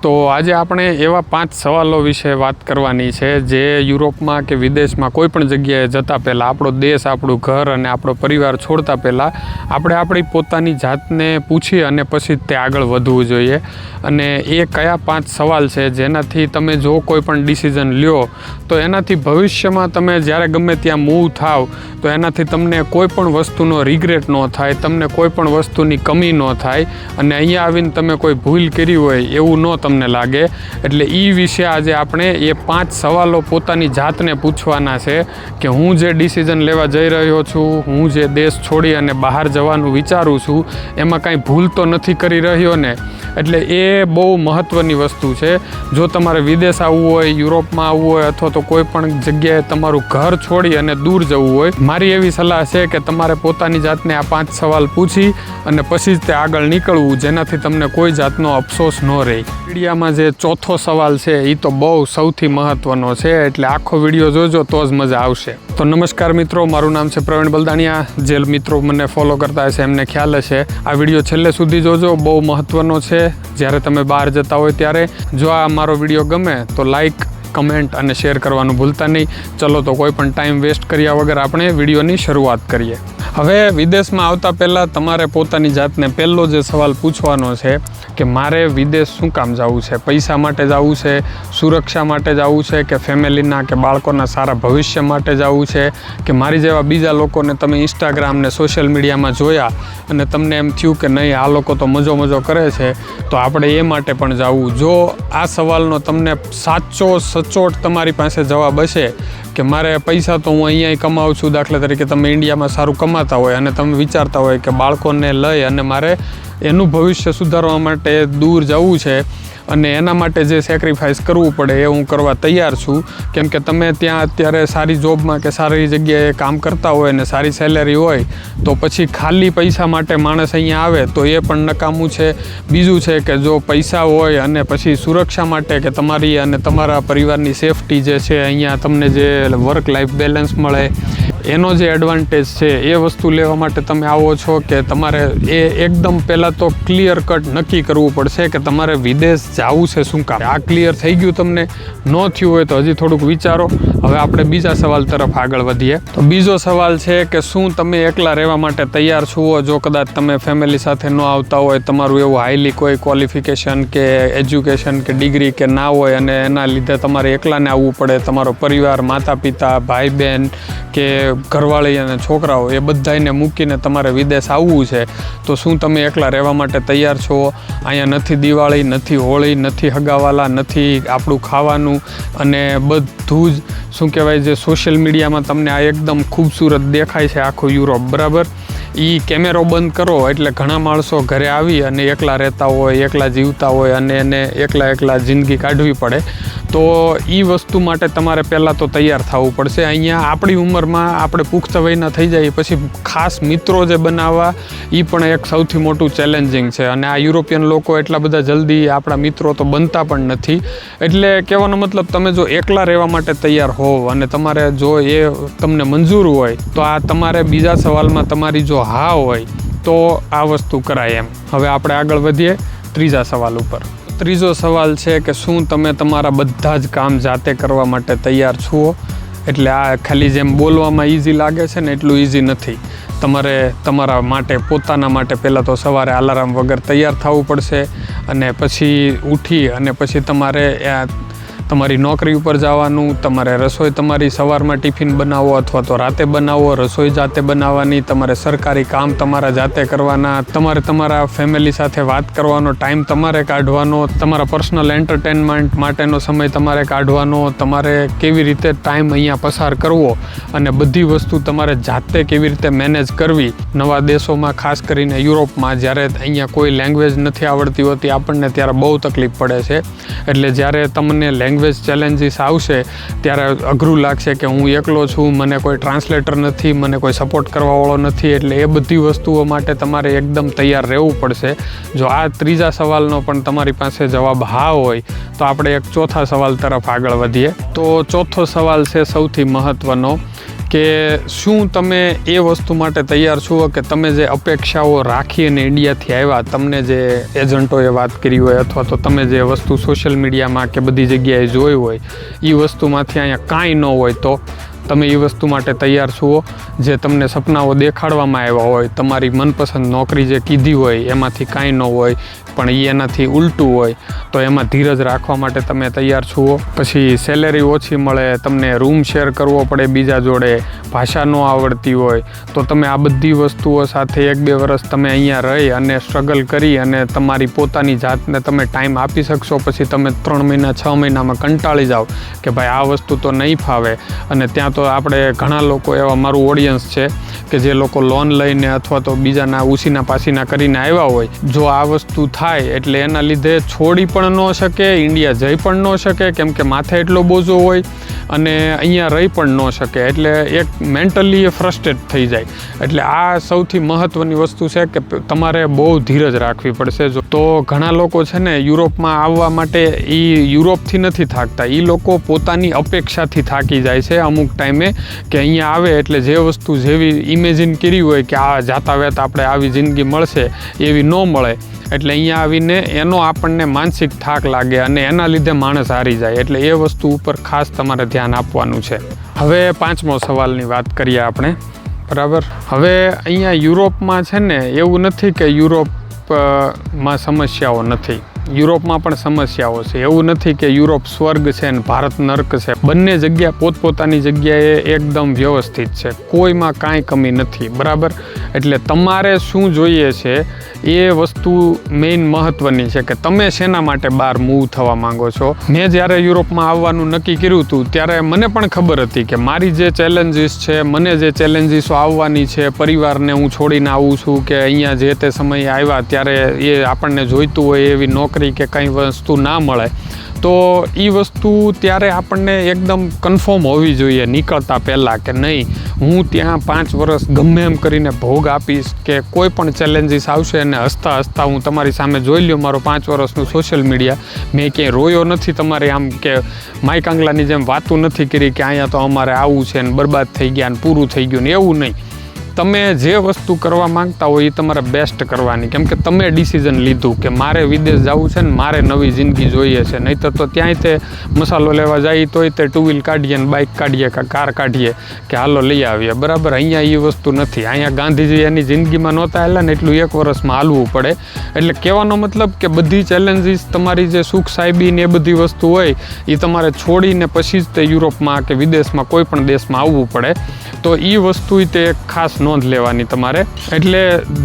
તો આજે આપણે એવા 5 સવાલો વિશે વાત કરવાની છે જે યુરોપમાં કે વિદેશમાં કોઈ પણ જગ્યાએ જતા પહેલાં આપણો દેશ, આપણું ઘર અને આપણો પરિવાર છોડતા પહેલાં આપણે આપણી પોતાની જાતને પૂછી અને પછી તે આગળ વધવું જોઈએ. અને એ કયા 5 સવાલ છે જેનાથી તમે જો કોઈ પણ ડિસિઝન લ્યો તો એનાથી ભવિષ્યમાં તમે જ્યારે ગમે ત્યાં મૂવ થાવ તો એનાથી તમને કોઈ પણ વસ્તુનો રિગ્રેટ ન થાય, તમને કોઈ પણ વસ્તુની કમી ન થાય અને અહીંયા આવીને તમે કોઈ ભૂલ કરી હોય એવું ન તમને લાગે. એટલે એ વિશે આજે આપણે એ 5 સવાલો પોતાની જાતને પૂછવાના છે કે હું જે ડિસિઝન લેવા જઈ રહ્યો છું, હું જે દેશ છોડી અને બહાર જવાનું વિચારું છું એમાં કાંઈ ભૂલ તો નથી કરી રહ્યો ને. એટલે એ બહુ મહત્ત્વની વસ્તુ છે. જો તમારે વિદેશ આવવું હોય, યુરોપમાં આવવું હોય અથવા તો કોઈ પણ જગ્યાએ તમારું ઘર છોડી અને દૂર જવું હોય, મારી એવી સલાહ છે કે તમારે પોતાની જાતને આ 5 સવાલ પૂછી અને પછી જ તે આગળ નીકળવું, જેનાથી તમને કોઈ જાતનો અફસોસ ન રહે. વિડીયામાં જે ચોથો સવાલ છે એ તો બહુ સૌથી મહત્ત્વનો છે, એટલે આખો વિડીયો જોજો તો જ મજા આવશે. તો નમસ્કાર મિત્રો, મારું નામ છે પ્રવીણ બલદાણિયા. જે મિત્રો મને ફોલો કરતા હશે એમને ખ્યાલ હશે. આ વિડીયો છેલ્લે સુધી જોજો, બહુ મહત્ત્વનો છે જ્યારે તમે બહાર જતા હોય ત્યારે. જો આ મારો વિડીયો ગમે તો લાઈક, કમેન્ટ અને શેર કરવાનું ભૂલતા નહીં. ચલો તો કોઈ પણ ટાઈમ વેસ્ટ કર્યા વગર આપણે વિડીયોની શરૂઆત કરીએ. હવે વિદેશમાં આવતા પહેલાં તમારે પોતાની જાતને પહેલો જે સવાલ પૂછવાનો છે કે મારે વિદેશ શું કામ જવું છે? પૈસા માટે જવું છે, સુરક્ષા માટે જવું છે, કે ફેમિલીના કે બાળકોના સારા ભવિષ્ય માટે જવું છે, કે મારી જેવા બીજા લોકોને તમે ઇન્સ્ટાગ્રામ ને સોશિયલ મીડિયામાં જોયા અને તમને એમ થયું કે નહીં આ લોકો તો મજો કરે છે તો આપણે એ માટે પણ જવું. જો આ સવાલનો તમને સાચો સચોટ તમારી પાસે જવાબ હશે કે મારે પૈસા તો હું અહીંયા કમાઉં છું, દાખલા તરીકે તમે ઇન્ડિયામાં સારું કમાતા હોય અને તમે વિચારતા હોય કે બાળકોને લઈ અને મારે એનું ભવિષ્ય સુધારવા માટે દૂર જવું છે અને એના માટે જે સેક્રિફાઈસ કરવું પડે એ હું કરવા તૈયાર છું, કેમ કે તમે ત્યાં અત્યારે સારી જોબમાં કે સારી જગ્યાએ કામ કરતા હોય ને સારી સેલેરી હોય તો પછી ખાલી પૈસા માટે માણસ અહીંયા આવે તો એ પણ નકામું છે. બીજું છે કે જો પૈસા હોય અને પછી સુરક્ષા માટે કે તમારી અને તમારા પરિવારની સેફટી જે છે, અહીંયા તમને જે વર્ક લાઈફ બેલેન્સ મળે એનો જે એડવાન્ટેજ છે એ વસ્તુ લેવા માટે તમે આવો છો કે તમારે એ એકદમ પહેલાં તો ક્લિયર કટ નક્કી કરવું પડશે કે તમારે વિદેશ જવું છે શું કામ. આ ક્લિયર થઈ ગયું, તમને ન થયું હોય તો હજી થોડુંક વિચારો. હવે આપણે બીજા સવાલ તરફ આગળ વધીએ. તો બીજો સવાલ છે કે શું તમે એકલા રહેવા માટે તૈયાર છો? જો કદાચ તમે ફેમિલી સાથે ન આવતા હોય, તમારું એવું હાઈલી કોઈ ક્વોલિફિકેશન કે એજ્યુકેશન કે ડિગ્રી કે ના હોય અને એના લીધે તમારે એકલાને આવવું પડે, તમારો પરિવાર, માતા પિતા, ભાઈ બહેન કે ઘરવાળી અને છોકરાઓ એ બધાને મૂકીને તમારે વિદેશ આવવું છે, તો શું તમે એકલા રહેવા માટે તૈયાર છો? અહીંયા નથી દિવાળી, નથી હોળી, નથી હગાવાલા, નથી આપણું ખાવાનું અને બધું જ શું કહેવાય જે સોશિયલ મીડિયામાં તમને આ એકદમ ખૂબસૂરત દેખાય છે આખું યુરોપ, બરાબર? એ કેમેરો બંધ કરો એટલે ઘણા માણસો ઘરે આવી અને એકલા રહેતા હોય, એકલા જીવતા હોય અને એને એકલા જિંદગી કાઢવી પડે. તો એ વસ્તુ માટે તમારે પહેલાં તો તૈયાર થવું પડશે. અહીંયા આપણી ઉંમરમાં આપણે પુખ્ત વયના થઈ જાય પછી ખાસ મિત્રો જે બનાવવા એ પણ એક સૌથી મોટું ચેલેન્જિંગ છે. અને આ યુરોપિયન લોકો એટલા બધા જલ્દી આપણા મિત્રો તો બનતા પણ નથી. એટલે કહેવાનો મતલબ તમે જો એકલા રહેવા માટે તૈયાર હોવ અને તમારે જો એ તમને મંજૂર હોય તો આ તમારે બીજા સવાલમાં તમારી જો હા હોય તો આ વસ્તુ કરાય એમ. હવે આપણે આગળ વધીએ ત્રીજા સવાલ ઉપર. ત્રીજો સવાલ છે કે શું તમે તમારા બધા જ કામ જાતે કરવા માટે તૈયાર છો? એટલે આ ખાલી જેમ બોલવામાં ઇઝી લાગે છે ને એટલું ઇઝી નથી. તમારે તમારા માટે, પોતાના માટે પહેલાં તો સવારે અલાર્મ વગર તૈયાર થવું પડશે અને પછી ઉઠી અને પછી તમારે તમારી નોકરી ઉપર જવાનું, તમારે રસોઈ તમારી સવારમાં ટિફિન બનાવો અથવા તો રાતે બનાવો, રસોઈ જાતે બનાવવાની, તમારે સરકારી કામ તમારા જાતે કરવાના, તમારે તમારા ફેમિલી સાથે વાત કરવાનો ટાઈમ તમારે કાઢવાનો, તમારા પર્સનલ એન્ટરટેનમેન્ટ માટેનો સમય તમારે કાઢવાનો, તમારે કેવી રીતે ટાઈમ અહીંયા પસાર કરવો અને બધી વસ્તુ તમારે જાતે કેવી રીતે મેનેજ કરવી. નવા દેશોમાં ખાસ કરીને યુરોપમાં જ્યારે અહીંયા કોઈ લેંગ્વેજ નથી આવડતી હોતી આપણને ત્યારે બહુ તકલીફ પડે છે. એટલે જ્યારે તમને લેંગ્વેજ ચેલેન્જીસ આવશે ત્યારે અઘરું લાગશે કે હું એકલો છું, મને કોઈ ટ્રાન્સલેટર નથી, મને કોઈ સપોર્ટ કરવાવાળો નથી. એટલે એ બધી વસ્તુઓ માટે તમારે એકદમ તૈયાર રહેવું પડશે. જો આ ત્રીજા સવાલનો પણ તમારી પાસે જવાબ હા હોય તો આપણે એક ચોથા સવાલ તરફ આગળ વધીએ. તો ચોથો સવાલ છે સૌથી મહત્ત્વનો કે શું તમે એ વસ્તુ માટે તૈયાર છો કે તમે જે અપેક્ષાઓ રાખી અને ઇન્ડિયાથી આવ્યા, તમને જે એજન્ટોએ વાત કરી હોય અથવા તો તમે જે વસ્તુ સોશિયલ મીડિયામાં કે બધી જગ્યાએ જોઈ હોય એ વસ્તુમાંથી અહીંયા કાંઈ ન હોય, તો તમે એ વસ્તુ માટે તૈયાર છો? જે તમને સપનાઓ દેખાડવામાં આવ્યા હોય, તમારી મનપસંદ નોકરી જે કીધી હોય એમાંથી કાંઈ ન હોય પણ એ એનાથી ઉલટું હોય, તો એમાં ધીરજ રાખવા માટે તમે તૈયાર છો? પછી સેલેરી ઓછી મળે, તમને રૂમ શેર કરવો પડે બીજા જોડે, ભાષા ન આવડતી હોય, તો તમે આ બધી વસ્તુઓ સાથે 1-2 વર્ષ તમે અહીંયા રહી અને સ્ટ્રગલ કરી અને તમારી પોતાની જાતને તમે ટાઈમ આપી શકશો? પછી તમે 3 મહિના 6 મહિનામાં કંટાળી જાઓ કે ભાઈ આ વસ્તુ તો નહીં ફાવે. અને ત્યાં તો આપણે ઘણા લોકો એવા, મારું ઓડિયન્સ છે કે જે લોકો લોન લઈને અથવા તો બીજાના ઉસીના પાસીના કરીને આવ્યા હોય, જો આ વસ્તુ થાય એટલે એના લીધે છોડી પણ ન શકે, ઇન્ડિયા જઈ પણ ન શકે, કેમ કે માથે એટલો બોજો હોય અને અહીંયા રહી પણ ન શકે, એટલે એક મેન્ટલી એ ફ્રસ્ટ્રેટ થઈ જાય. એટલે આ સૌથી મહત્ત્વની વસ્તુ છે કે તમારે બહુ ધીરજ રાખવી પડશે. તો ઘણા લોકો છે ને યુરોપમાં આવવા માટે એ યુરોપથી નથી થાકતા, એ લોકો પોતાની અપેક્ષાથી થાકી જાય છે અમુક ટાઈમે, કે અહીંયા આવે એટલે જે વસ્તુ જેવી ઇમેજિન કરી હોય કે આ જાતા વેત આપણે આવી જિંદગી મળશે એવી ન મળે, એટલે અહીંયા આવીને એનો આપણને માનસિક થાક લાગે અને એના લીધે માણસ હારી જાય. એટલે એ વસ્તુ ઉપર ખાસ તમારે ધ્યાન આપવાનું છે. હવે 5મો સવાલની વાત કરીએ આપણે, બરાબર? હવે અહીંયા યુરોપમાં છે ને એવું નથી કે યુરોપમાં સમસ્યાઓ નથી, યુરોપમાં પણ સમસ્યાઓ છે. એવું નથી કે યુરોપ સ્વર્ગ છે ને ભારત નર્ક છે. બંને જગ્યા પોતપોતાની જગ્યાએ એકદમ વ્યવસ્થિત છે, કોઈમાં કાંઈ કમી નથી, બરાબર? એટલે તમારે શું જોઈએ છે એ વસ્તુ મેઇન મહત્ત્વની છે કે તમે શેના માટે બહાર મૂવ થવા માંગો છો. મેં જ્યારે યુરોપમાં આવવાનું નક્કી કર્યું હતું ત્યારે મને પણ ખબર હતી કે મારી જે ચેલેન્જીસ છે, મને જે ચેલેન્જીસો આવવાની છે, પરિવારને હું છોડીને આવું છું કે અહીંયા જે તે સમયે આવ્યા ત્યારે એ આપણને જોઈતું હોય એવી નોકરી કે કંઈ વસ્તુ ના મળે, તો એ વસ્તુ ત્યારે આપણને એકદમ કન્ફર્મ હોવી જોઈએ નીકળતા પહેલાં કે નહીં, હું ત્યાં 5 વર્ષ ગમે એમ કરીને ભોગ આપીશ, કે કોઈ પણ ચેલેન્જીસ આવશે અને હસતા હસતા હું તમારી સામે જોઈ લ્યો મારો 5 વર્ષનું સોશિયલ મીડિયા, મેં ક્યાંય રોયો નથી તમારે આમ કે માયકાંગલાની જેમ વાતું નથી કરી કે અહીંયા તો અમારે આવું છે ને બરબાદ થઈ ગયા ને પૂરું થઈ ગયું ને, એવું નહીં. તમે જે વસ્તુ કરવા માંગતા હોય એ તમારે બેસ્ટ કરવાની, કેમ કે તમે ડિસિઝન લીધું કે મારે વિદેશ જવું છે ને મારે નવી જિંદગી જોઈએ છે. નહીંતર તો ત્યાંય તે મસાલો લેવા જાય તોય તે 2 વ્હીલ કાઢીએ ને બાઇક કાઢીએ કે કાર કાઢીએ કે હાલો લઈ આવીએ, બરાબર? અહીંયા એ વસ્તુ નથી. અહીંયા ગાંધીજી એની જિંદગીમાં નહોતા આવેલા ને એટલું 1 વર્ષમાં હાલવું પડે. એટલે કહેવાનો મતલબ કે બધી ચેલેન્જીસ, તમારી જે સુખ સાહેબી ને એ બધી વસ્તુ હોય એ તમારે છોડીને પછી જ તે યુરોપમાં કે વિદેશમાં કોઈ પણ દેશમાં આવવું પડે. તો એ વસ્તુ તે ખાસ નોંધ લેવાની તમારે. એટલે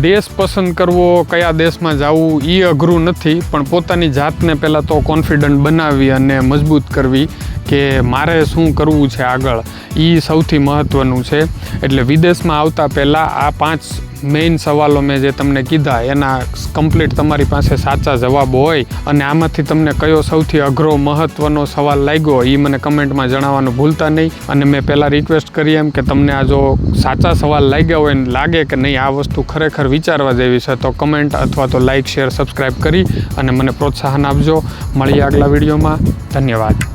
દેશ પસંદ કરવો, કયા દેશમાં જવું એ અઘરું નથી, પણ પોતાની જાતને પહેલાં તો કોન્ફિડન્ટ બનાવી અને મજબૂત કરવી કે મારે શું કરવું છે આગળ, એ સૌથી મહત્ત્વનું છે. એટલે વિદેશમાં આવતા પહેલાં આ 5 મેઇન સવાલો મેં જે તમને કીધા એના કમ્પ્લીટ તમારી પાસે સાચા જવાબ હોય, અને આમાંથી તમને કયો સૌથી અઘરો મહત્ત્વનો સવાલ લાગ્યો એ મને કમેન્ટમાં જણાવવાનું ભૂલતા નહીં. અને મેં પહેલાં રિક્વેસ્ટ કરી એમ કે તમને આ જો સાચા સવાલ લાગ્યા હોય ને લાગે કે નહીં આ વસ્તુ ખરેખર વિચારવા જેવી છે, તો કમેન્ટ અથવા તો લાઇક, શેર, સબસ્ક્રાઈબ કરી અને મને પ્રોત્સાહન આપજો. મળીએ આગલા વિડીયોમાં. ધન્યવાદ.